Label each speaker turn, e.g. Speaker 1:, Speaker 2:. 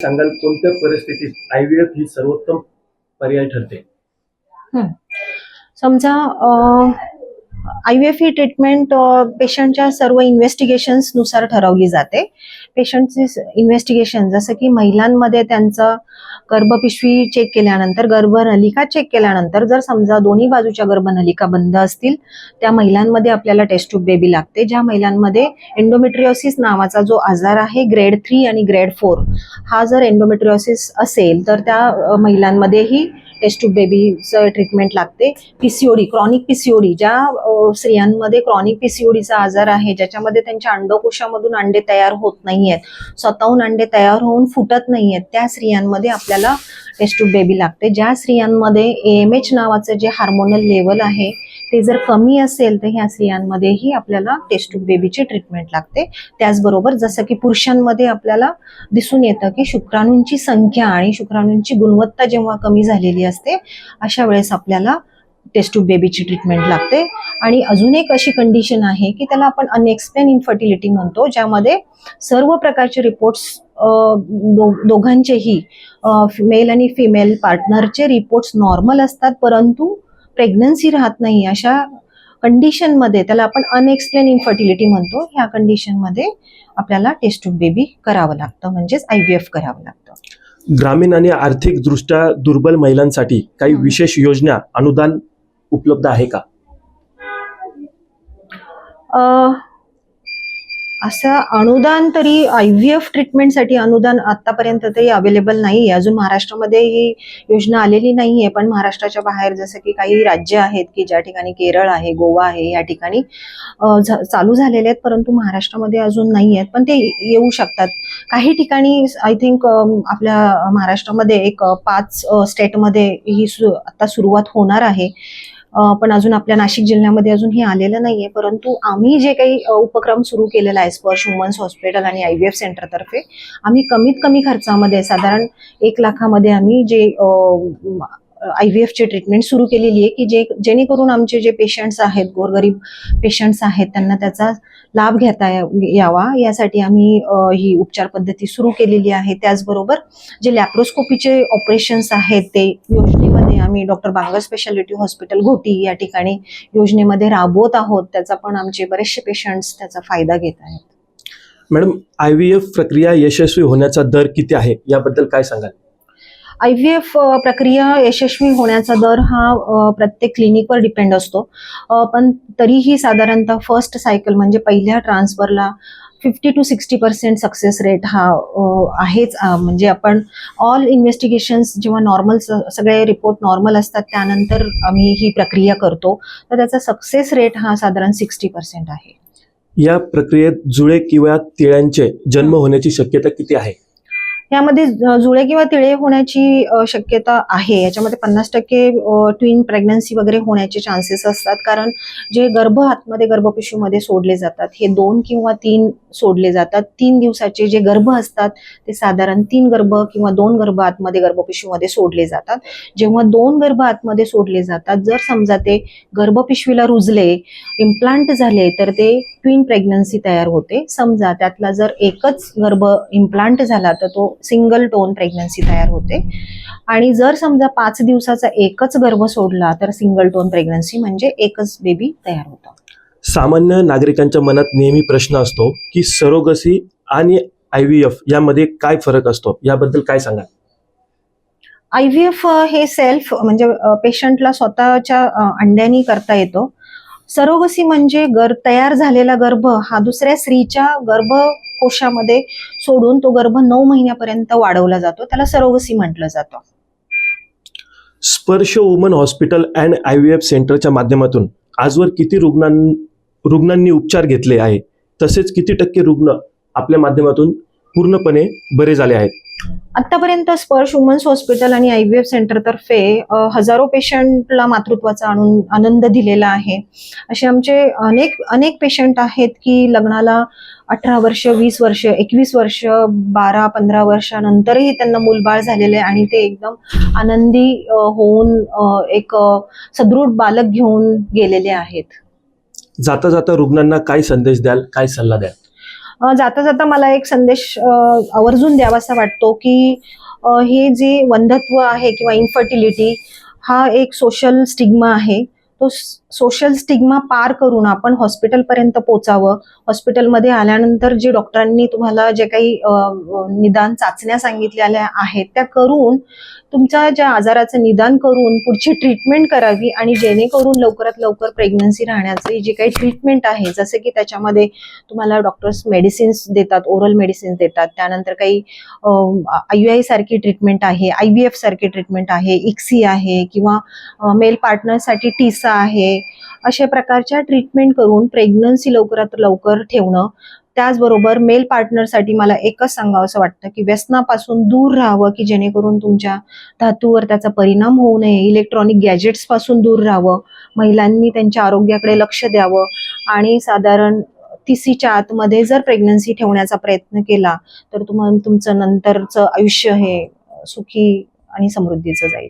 Speaker 1: सांगाल कोणत्या परिस्थितीत IVF ही सर्वोत्तम पर्याय ठरते?
Speaker 2: समजा IVF ही ट्रीटमेंट पेशंटच्या सर्व इन्व्हेस्टिगेशन्स नुसार ठरवली जाते. पेशंटची इन्व्हेस्टिगेशन जसं की महिलांमध्ये त्यांचं गर्भपिशवी चेक केल्यानंतर, गर्भनलिका चेक केल्यानंतर जर समजा दोन्ही बाजूच्या गर्भनलिका बंद असतील, त्या महिलांमध्ये आपल्याला टेस्ट ट्यूब बेबी लागते. ज्या महिलांमध्ये एंडोमेट्रियोसिस नावाचा जो आजार आहे ग्रेड 3 आणि ग्रेड 4 हा जर एंडोमेट्रियोसिस असेल तर त्या महिलांमध्येही टेस्ट ट्यूब बेबीचं ट्रीटमेंट लागते. PCOD क्रॉनिक PCOD ज्या स्त्रियांमध्ये क्रॉनिक PCODचा आजार आहे, ज्याच्यामध्ये त्यांच्या अंडकोशामधून अंडे तयार होत नाहीयेत, स्वतःहून अंडे तयार होऊन फुटत नाहीयेत, त्या स्त्रियांमध्ये आपल्याला टेस्ट ट्यूब बेबी लागते. ज्या स्त्रियांमध्ये AMH नावाचं जे हार्मोनल लेवल आहे ते जर कमी असेल तर ह्या स्त्रियांमध्येही आपल्याला टेस्ट ट्यूब बेबीची ट्रीटमेंट लागते. त्याचबरोबर जसं की पुरुषांमध्ये आपल्याला दिसून येतं की शुक्राणूंची संख्या आणि शुक्राणूंची गुणवत्ता जेव्हा कमी झालेली असते अशा वेळेस आपल्याला टेस्ट ट्यूब बेबीची ट्रीटमेंट लागते. आणि अजून एक अशी कंडिशन आहे की त्याला आपण अनएक्सप्लेन इन्फर्टिलिटी म्हणतो, ज्यामध्ये सर्व प्रकारचे रिपोर्ट्स दोघांचेही मेल आणि फिमेल पार्टनरचे रिपोर्ट्स नॉर्मल असतात, परंतु प्रेग्नन्सी राहत नाही. अशा कंडिशनमध्ये त्याला आपण अनएक्सप्लेन इन्फर्टिलिटी म्हणतो. ह्या कंडिशनमध्ये आपल्याला टेस्ट ट्यूब बेबी करावं लागतं, म्हणजेच IVF करावं लागतं.
Speaker 1: ग्रामीण आणि आर्थिकदृष्ट्या दुर्बल महिलांसाठी काही विशेष योजना, अनुदान उपलब्ध आहे का?
Speaker 2: असं अनुदान तरी IVF ट्रीटमेंटसाठी अनुदान आतापर्यंत तरी अवेलेबल नाहीये. अजून महाराष्ट्रामध्ये ही योजना आलेली नाहीये, पण महाराष्ट्राच्या बाहेर जसं की काही राज्य आहेत की ज्या ठिकाणी केरळ आहे, गोवा आहे, या ठिकाणी चालू झालेले आहेत, परंतु महाराष्ट्रामध्ये अजून नाही आहेत, पण ते येऊ शकतात. काही ठिकाणी आय थिंक आपल्या महाराष्ट्रामध्ये एक 5 स्टेटमध्ये ही आता सुरुवात होणार आहे, पण अजून आपल्या नाशिक जिल्ह्यामध्ये अजून हे आलेलं नाहीये. परंतु आम्ही जे काही उपक्रम सुरू केलेला आहे स्पर्श वुमन्स हॉस्पिटल आणि IVF सेंटरतर्फे, आम्ही कमीत कमी खर्चामध्ये साधारण 1 लाखामध्ये आम्ही जे IVF ची ट्रीटमेंट सुरू केलेली आहे की जेणेकरून आमचे जे पेशंट्स आहेत, गोरगरीब पेशंट्स आहेत, त्यांना त्याचा लाभ घेता यावा यासाठी आम्ही ही उपचार पद्धती सुरू केलेली आहे. त्याचबरोबर जे लॅप्रोस्कोपीचे ऑपरेशन्स आहेत ते योजनेमध्ये आम्ही doctor Bangar speciality hospital Ghoti या ठिकाणी योजनेमध्ये राबवत आहोत. त्याचा पण आमचे बरेचसे पेशंट्स त्याचा फायदा घेत आहेत.
Speaker 1: मॅडम, IVF प्रक्रिया यशस्वी होण्याचा दर किती आहे, याबद्दल काय सांगाल?
Speaker 2: IVF प्रक्रिया यशस्वी होण्याचा दर हा प्रत्येक क्लिनिकवर डिपेंड असतो, पण तरीही साधारणतः फर्स्ट सायकल म्हणजे पहिल्या ट्रान्सफरला 50 to 60% सक्सेस रेट हा आहेच. म्हणजे आपण ऑल इन्व्हेस्टिगेशन्स जेव्हा नॉर्मल सगळे रिपोर्ट नॉर्मल असतात त्यानंतर आम्ही ही प्रक्रिया करतो, तर त्याचा सक्सेस रेट हा साधारण 60% आहे.
Speaker 1: या प्रक्रियेत जुळे किंवा तिळ्यांचे जन्म होण्याची शक्यता किती आहे?
Speaker 2: यामध्ये जुळे किंवा तिळे होण्याची शक्यता आहे. याच्यामध्ये 50% ट्विन प्रेग्नन्सी वगैरे होण्याचे चान्सेस असतात, कारण जे गर्भ आतमध्ये गर्भपिशवीमध्ये सोडले जातात हे 2 किंवा 3 सोडले जातात. 3 दिवसाचे जे गर्भ असतात ते साधारण 3 गर्भ किंवा 2 गर्भ आतमध्ये गर्भपिशवीमध्ये सोडले जातात. जेव्हा 2 गर्भ आतमध्ये सोडले जातात, जर समजा ते गर्भपिशवीला रुजले, इम्प्लांट झाले, तर ते ट्विन प्रेग्नन्सी तयार होते. समजा त्यातला जर एकच गर्भ इम्प्लांट झाला तर तो सिंगल टोन प्रेग्नन्सी तयार होते. आणि जर समजा 5 दिवसाचा एकच गर्भ सोडला तर सिंगल टोन प्रेग्नन्सी म्हणजे एकच बेबी तयार होतो.
Speaker 1: सामान्य नागरिकांच्या मनात नेहमी प्रश्न असतो की सरोगसी आणि IVF यामध्ये काय फरक असतो, याबद्दल काय सांगाल?
Speaker 2: IVF हे सेल्फ म्हणजे पेशंटला स्वतःच्या अंड्यानी करता येतो. सरोगसी म्हणजे तयार झालेला गर्भ हा दुसऱ्या स्त्रीच्या गर्भकोशामध्ये सोडून तो गर्भ 9 महिन्यापर्यंत वाढवला जातो, त्याला सरोगसी म्हटलं जातं.
Speaker 1: स्पर्श वुमन हॉस्पिटल अँड IVF सेंटरच्या माध्यमातून आजवर किती रुग्णांनी उपचार घेतले आहे, तसेच किती टक्के रुग्ण आपल्या माध्यमातून पूर्णपणे बरे झाले आहेत?
Speaker 2: आतापर्यंत स्पर्श वुमन्स हॉस्पिटल आणि IVF सेंटरतर्फे हजारो पेशंटला मातृत्वाचा आनंद दिलेला आहे. असे आमचे अनेक पेशंट आहेत की लग्नाला 18 वर्ष, 20 वर्ष, 21 वर्ष, 12-15 वर्षानंतरही त्यांना मूलबाळ झालेले आणि ते एकदम आनंदी होऊन एक सदृढ बालक घेऊन गेलेले आहेत.
Speaker 1: जाता जाता रुग्णांना काय संदेश द्याल, काय सल्ला द्याल?
Speaker 2: जाता जाता मला एक संदेश आवर्जून द्यावासा वाटतो की हे जे वंध्यत्व आहे किंवा इन्फर्टिलिटी हा एक सोशल स्टिग्मा आहे. तो सोशल स्टिग्मा पार करून आपण हॉस्पिटलपर्यंत पोचावं. हॉस्पिटलमध्ये आल्यानंतर जे डॉक्टरांनी तुम्हाला जे काही निदान चाचण्या सांगितलेल्या आहेत त्या करून तुमच्या ज्या आजाराचं निदान करून पुढची ट्रीटमेंट करावी आणि जेणेकरून लवकरात लवकर प्रेग्नन्सी राहण्याची जी काही ट्रीटमेंट आहे, जसे की त्याच्यामध्ये तुम्हाला डॉक्टर्स मेडिसिन्स देतात, ओरल मेडिसिन्स देतात, त्यानंतर काही IUI सारखी ट्रीटमेंट आहे, IVF सारखी ट्रीटमेंट आहे, इक्सी आहे किंवा मेल पार्टनरसाठी टीसा आहे, अशा प्रकारच्या ट्रीटमेंट करून प्रेग्नन्सी लवकरात लवकर ठेवणं. त्याचबरोबर मेल पार्टनरसाठी मला एकच सांगावंसं वाटतं की व्यसनापासून दूर राहावं, की जेणेकरून तुमच्या धातूवर त्याचा परिणाम होऊ नये. इलेक्ट्रॉनिक गॅजेट्स पासून दूर राहावं. महिलांनी त्यांच्या आरोग्याकडे लक्ष द्यावं आणि साधारण 30च्या आतमध्ये जर प्रेग्नन्सी ठेवण्याचा प्रयत्न केला तर तुमचं नंतरचं आयुष्य हे सुखी आणि समृद्धीचं जाईल.